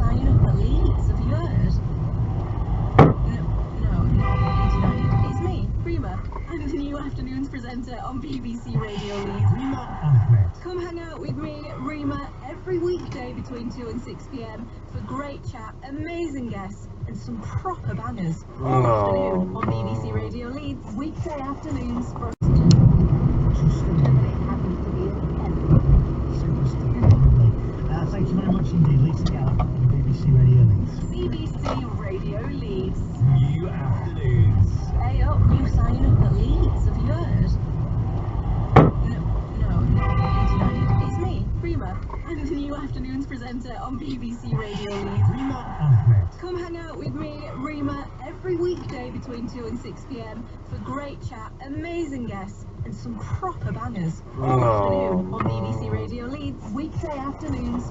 signing up at Leeds, have you heard? No, it's me, Rima. I'm the new afternoons presenter on BBC Radio Leeds. Rima Ahmed. Come hang out with me, Rima, every weekday between 2 and 6 p.m. for great chat, amazing guests, and some proper bangers. All afternoon on BBC Radio Leeds. Weekday afternoons for Thank you very much indeed, Lisa Gallop on BBC Radio Leeds. BBC Radio Leeds. New afternoons. Hey up, you signing up at Leeds, have you heard? No, it's me, Rima. I'm the new afternoons presenter on BBC Radio Leeds. Rima Ahmed. Come hang out with me, Rima, every weekday between 2 and 6 p.m. for great chat, amazing guests, and some proper bangers. All afternoon on BBC Radio Leeds. Weekday afternoons.